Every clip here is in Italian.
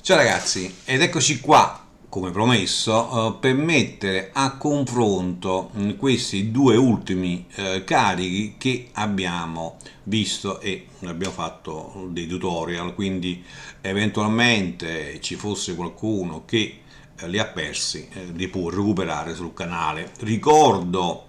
Ciao ragazzi, ed eccoci qua, come promesso, per mettere a confronto questi due ultimi carichi che abbiamo visto e abbiamo fatto dei tutorial, quindi eventualmente ci fosse qualcuno che li ha persi, li può recuperare sul canale. Ricordo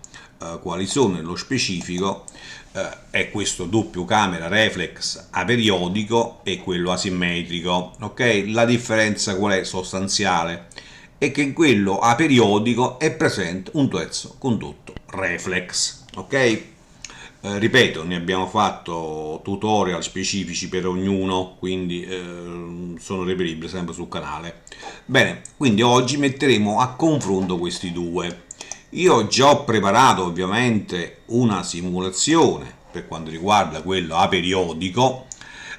quali sono nello specifico. È questo doppio camera reflex aperiodico e quello asimmetrico. Ok, la differenza qual è sostanziale? È che in quello aperiodico è presente un terzo condutto reflex. Ok, ripeto, ne abbiamo fatto tutorial specifici per ognuno, quindi sono reperibili sempre sul canale. Bene, quindi oggi metteremo a confronto questi due. Io già ho preparato ovviamente una simulazione per quanto riguarda quello aperiodico,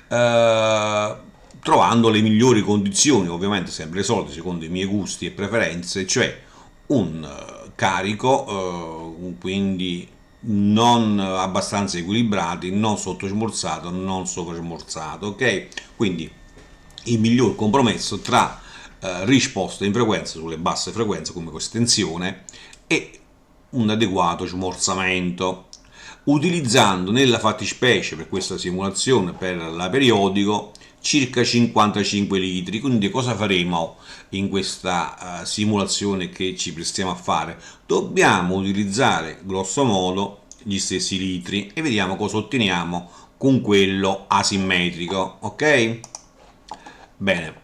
eh, trovando le migliori condizioni, ovviamente sempre le solite secondo i miei gusti e preferenze, cioè un carico, quindi non abbastanza equilibrati, non sottosmorzato, non sovrasmorzato, ok? Quindi il miglior compromesso tra risposta in frequenza sulle basse frequenze come estensione e un adeguato smorzamento, utilizzando nella fattispecie per questa simulazione per la periodico circa 55 litri. Quindi cosa faremo in questa simulazione che ci prestiamo a fare? Dobbiamo utilizzare grosso modo gli stessi litri e vediamo cosa otteniamo con quello asimmetrico, ok? Bene,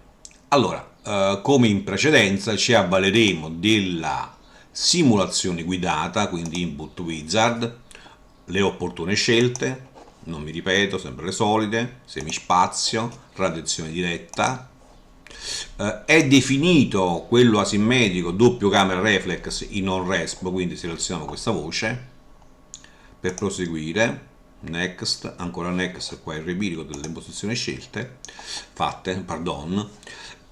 allora, come in precedenza ci avvaleremo della simulazione guidata, quindi input wizard, le opportune scelte, non mi ripeto, sempre le solite, semispazio, radiazione diretta. È definito quello asimmetrico doppio camera reflex in on resp, quindi selezioniamo questa voce per proseguire. Next, ancora next, qua il repirico delle impostazioni scelte fatte, pardon,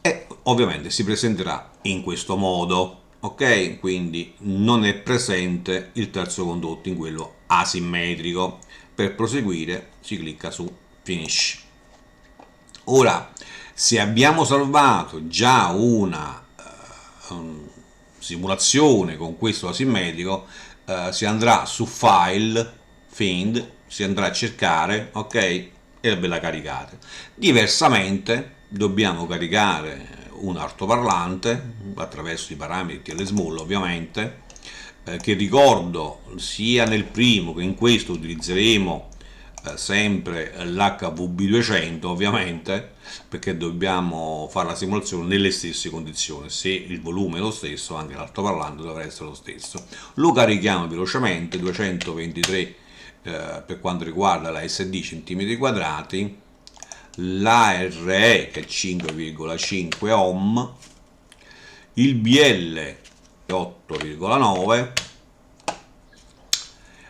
e ovviamente si presenterà in questo modo, ok? Quindi non è presente il terzo condotto in quello asimmetrico. Per proseguire si clicca su finish. Ora, se abbiamo salvato già una simulazione con questo asimmetrico, si andrà su file, find, si andrà a cercare, ok? E ve la caricate. Diversamente dobbiamo caricare un altoparlante attraverso i parametri LSMUL ovviamente, che ricordo sia nel primo che in questo utilizzeremo sempre l'HVB200 ovviamente, perché dobbiamo fare la simulazione nelle stesse condizioni. Se il volume è lo stesso, anche l'altoparlante dovrà essere lo stesso. Lo carichiamo velocemente, 223 per quanto riguarda la SD centimetri quadrati, la RE che è 5,5 ohm, il BL 8,9,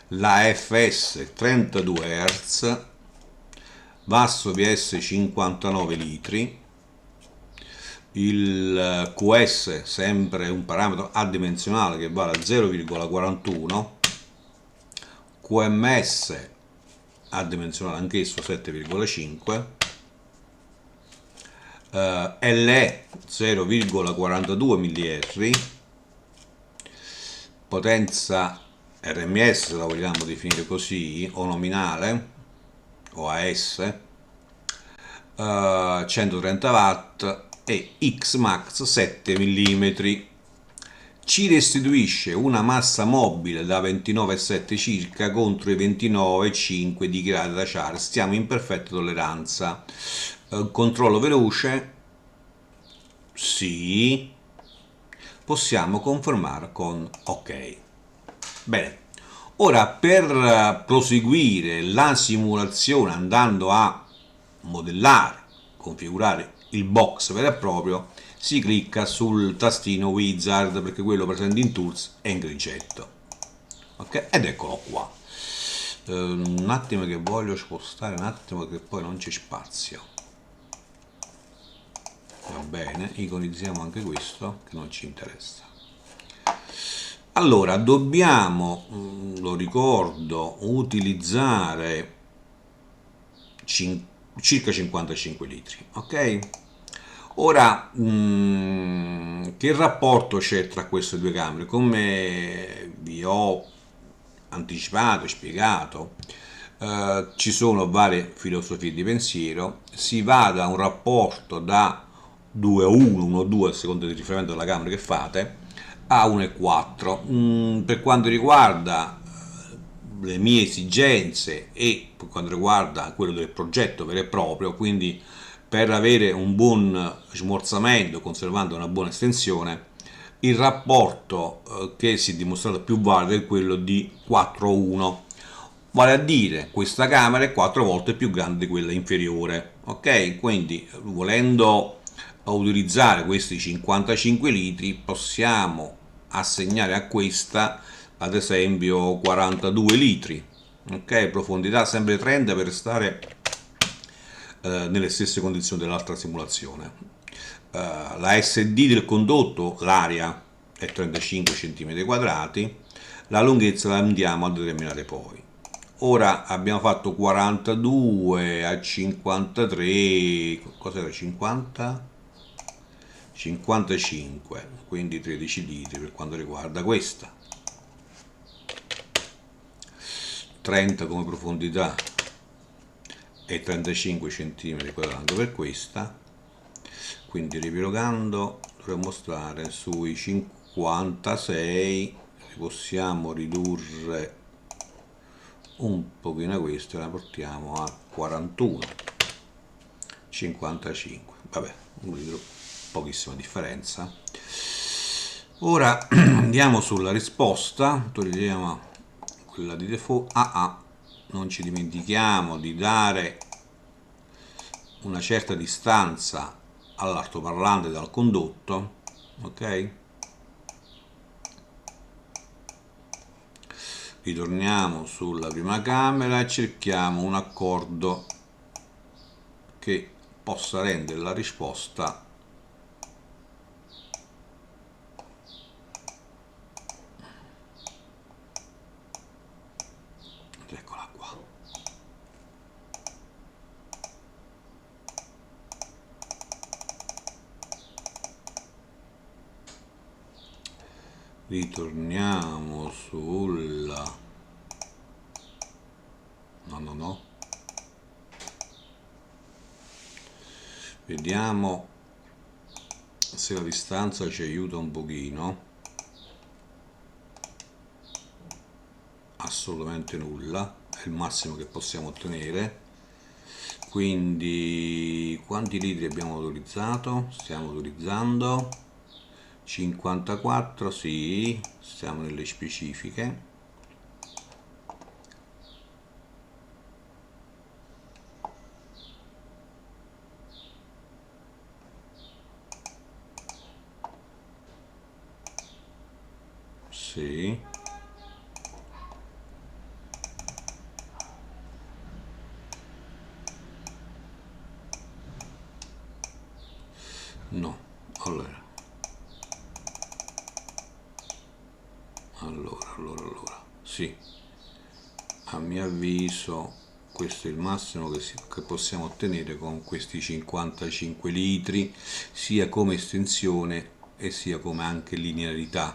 la FS 32 Hz, Vasso VS 59 litri, il QS sempre un parametro adimensionale che vale a 0,41, QMS adimensionale anch'esso 7,5, LE 0,42 mR, potenza RMS se la vogliamo definire così, o nominale, o AS, 130 watt e Xmax 7 mm. Ci restituisce una massa mobile da 29,7 circa contro i 29,5 di gradi da Char. Stiamo in perfetta tolleranza. Controllo veloce, sì, possiamo confermare con ok. Bene, ora per proseguire la simulazione andando a modellare, configurare il box vero e proprio, si clicca sul tastino wizard perché quello presente in tools è in grigetto, ok? Ed eccolo qua. Un attimo che voglio spostare un attimo che poi non c'è spazio. Va bene, iconizziamo anche questo che non ci interessa. Allora, dobbiamo, lo ricordo, utilizzare circa 55 litri, ok? Ora, che rapporto c'è tra queste due camere? Come vi ho anticipato e spiegato, ci sono varie filosofie di pensiero, si va da un rapporto da 2 a 1, 1 a 2 a seconda del riferimento della camera che fate, a 1 e 4. Per quanto riguarda le mie esigenze e per quanto riguarda quello del progetto vero e proprio, quindi per avere un buon smorzamento conservando una buona estensione, il rapporto che si è dimostrato più valido è quello di 4:1, vale a dire questa camera è 4 volte più grande di quella inferiore, ok? Quindi volendo utilizzare questi 55 litri possiamo assegnare a questa ad esempio 42 litri, ok? Profondità sempre 30 per stare nelle stesse condizioni dell'altra simulazione. La SD del condotto, l'area è 35 cm quadrati, la lunghezza la andiamo a determinare poi. Ora abbiamo fatto 42 a 53, cos'era 50? 55, quindi 13 litri per quanto riguarda questa. 30 come profondità e 35 cm quadrati per questa, quindi ripiegando dovremmo stare sui 56, possiamo ridurre un pochino questa, la portiamo a 41, 55, vabbè, un litro, pochissima differenza. Ora andiamo sulla risposta, togliamo quella di default. Non ci dimentichiamo di dare una certa distanza all'altoparlante dal condotto, ok? Ritorniamo sulla prima camera e cerchiamo un accordo che possa rendere la risposta eccola qua. Ritorniamo sulla no, vediamo se la distanza ci aiuta un pochino. Assolutamente nulla, è il massimo che possiamo ottenere. Quindi quanti litri abbiamo autorizzato? Stiamo autorizzando 54, sì, siamo nelle specifiche. Sì. No, allora, sì, a mio avviso questo è il massimo che possiamo ottenere con questi 55 litri, sia come estensione e sia come anche linearità.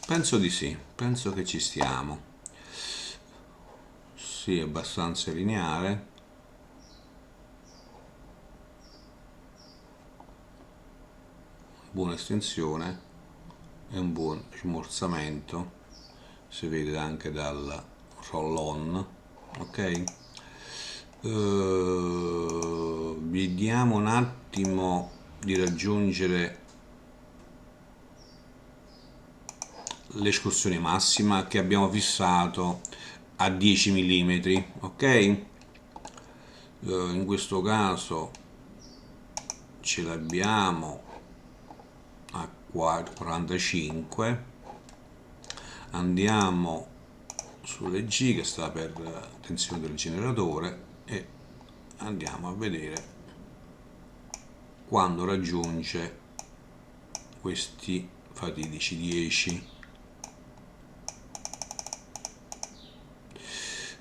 Penso di sì, penso che ci stiamo. Sì, è abbastanza lineare. Buona estensione e un buon smorzamento, si vede anche dal roll on, ok? Vediamo un attimo di raggiungere l'escursione massima che abbiamo fissato a 10 mm, ok? In questo caso ce l'abbiamo a 45, andiamo sulle G che sta per tensione del generatore e andiamo a vedere quando raggiunge questi fatidici 10.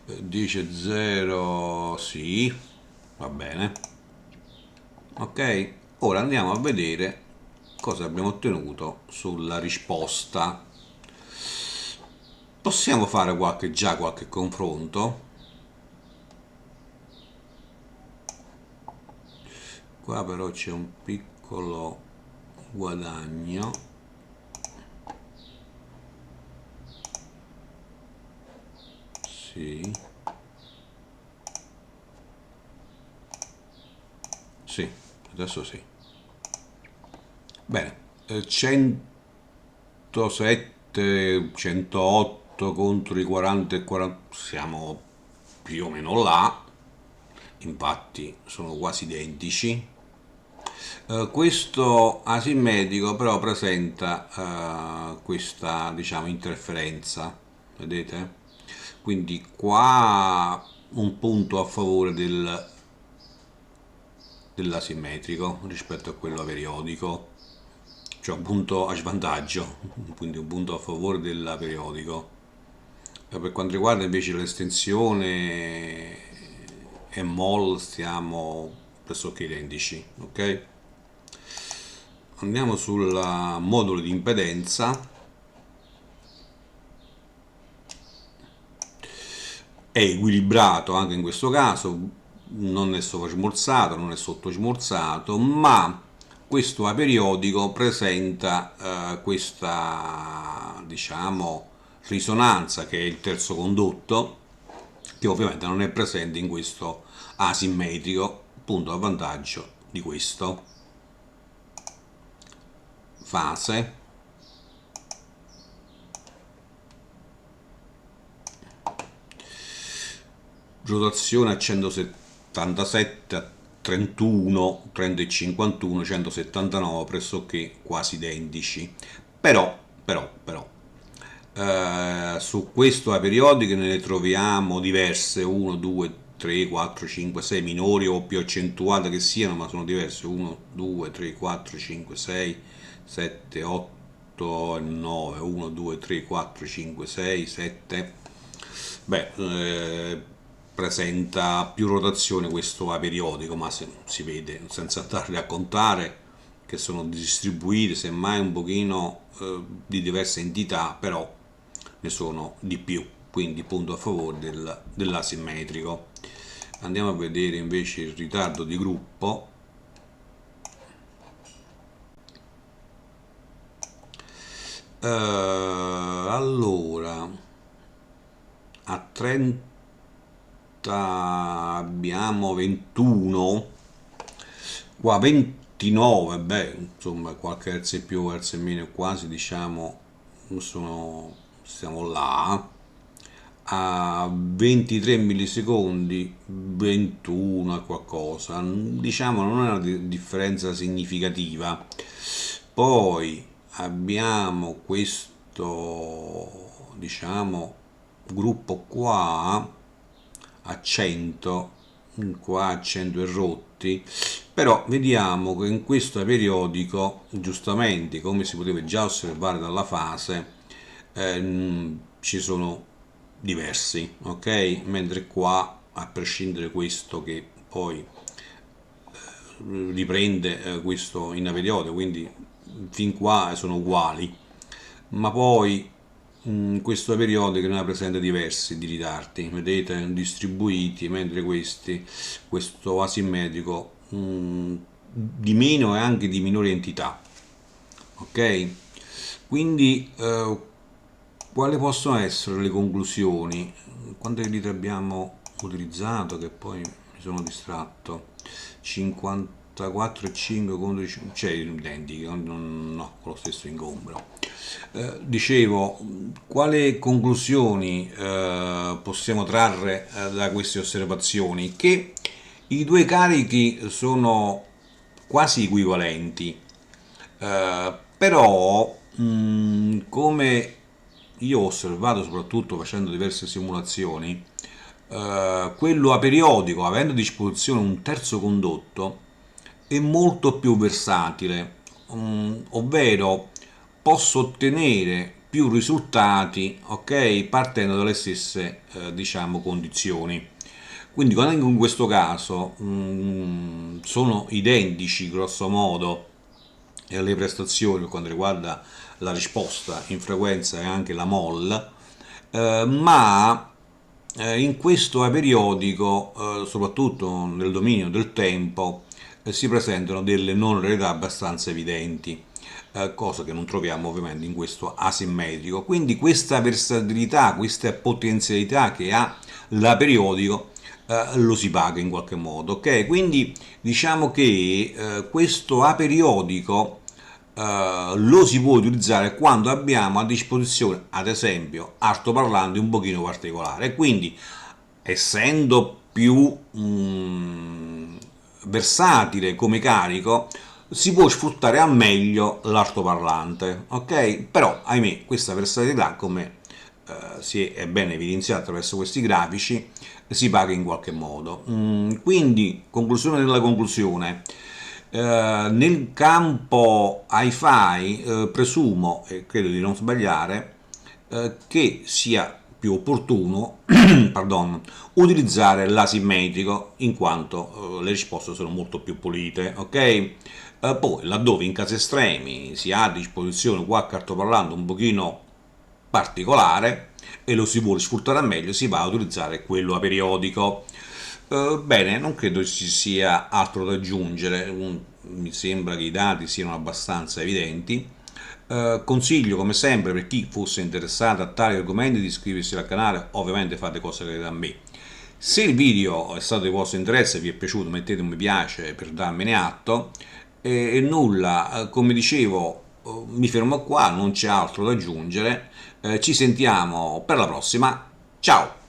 10,0, sì, va bene. Ok, ora andiamo a vedere cosa abbiamo ottenuto sulla risposta. Possiamo fare qualche confronto. Qua però c'è un piccolo guadagno. Sì. Sì, adesso sì. Bene, 107, 108 contro i 40 e 40, siamo più o meno là, infatti sono quasi identici. Questo asimmetrico però presenta questa, diciamo, interferenza, vedete? Quindi qua un punto a favore dell'asimmetrico rispetto a quello periodico, cioè un punto a svantaggio, quindi un punto a favore del periodico. Per quanto riguarda invece l'estensione e mol stiamo pressoché identici, ok? Andiamo sul modulo di impedenza. È equilibrato anche in questo caso, non è sovrasmorzato, non è sottosmorzato, ma questo aperiodico presenta questa, diciamo, risonanza che è il terzo condotto, che ovviamente non è presente in questo asimmetrico, punto a vantaggio di questo. Fase. Rotazione a 177, a 31, 30 e 51, 179 pressoché quasi identici. Però, su questo aperiodico ne troviamo diverse, 1, 2, 3, 4, 5, 6 minori o più accentuate che siano, ma sono diverse, 1, 2, 3, 4, 5, 6, 7, 8 e 9, 1, 2, 3, 4, 5, 6, 7. Beh, presenta più rotazione questo aperiodico, ma si vede senza andare a contare che sono distribuite semmai un pochino di diverse entità, però ne sono di più, quindi punto a favore dell'asimmetrico. Andiamo a vedere invece il ritardo di gruppo. Allora, a 30 abbiamo 21, qua 29, beh, insomma, qualche hertz in più, hertz in meno, quasi diciamo, stiamo là. A 23 millisecondi, 21 e qualcosa, diciamo non è una differenza significativa. Poi abbiamo questo, diciamo, gruppo qua a 100, qua a 100 e rotti, però vediamo che in questo periodico, giustamente, come si poteva già osservare dalla fase, ci sono diversi, ok? Mentre qua, a prescindere questo che poi riprende questo in periodico, quindi fin qua sono uguali, ma poi questo periodico ne presenta diversi di ritardi, vedete, distribuiti, mentre questo asimmetrico di meno e anche di minore entità, ok? Quindi quali possono essere le conclusioni? Quante litri abbiamo utilizzato che poi mi sono distratto? 54,5 contro cioè identiche, no, con lo stesso ingombro. Dicevo, quali conclusioni possiamo trarre da queste osservazioni? Che i due carichi sono quasi equivalenti, però come io ho osservato, soprattutto facendo diverse simulazioni, quello aperiodico, avendo a disposizione un terzo condotto, è molto più versatile, ovvero posso ottenere più risultati, ok, partendo dalle stesse diciamo condizioni. Quindi anche in questo caso sono identici grosso modo le prestazioni per quanto riguarda la risposta in frequenza e anche la MOL, ma in questo aperiodico, soprattutto nel dominio del tempo, si presentano delle non realtà abbastanza evidenti, cosa che non troviamo ovviamente in questo asimmetrico. Quindi questa versatilità, questa potenzialità che ha l'aperiodico lo si paga in qualche modo, ok? Quindi diciamo che questo aperiodico lo si può utilizzare quando abbiamo a disposizione, ad esempio, altoparlante un pochino particolare. Quindi, essendo più versatile come carico, si può sfruttare al meglio l'altoparlante, ok? Però, ahimè, questa versatilità, come si è ben evidenziato attraverso questi grafici, si paga in qualche modo. Quindi, conclusione della conclusione, nel campo hi-fi presumo, e credo di non sbagliare, che sia più opportuno pardon, utilizzare l'asimmetrico in quanto le risposte sono molto più pulite, ok? Poi laddove in casi estremi si ha a disposizione qualche altoparlante un pochino particolare e lo si vuole sfruttare al meglio, si va a utilizzare quello a periodico. Bene, non credo ci sia altro da aggiungere, mi sembra che i dati siano abbastanza evidenti. Consiglio come sempre per chi fosse interessato a tali argomenti di iscriversi al canale, ovviamente fate cose che da me. Se il video è stato di vostro interesse e vi è piaciuto mettete un mi piace per darmene atto e nulla, come dicevo mi fermo qua, non c'è altro da aggiungere, ci sentiamo per la prossima, ciao!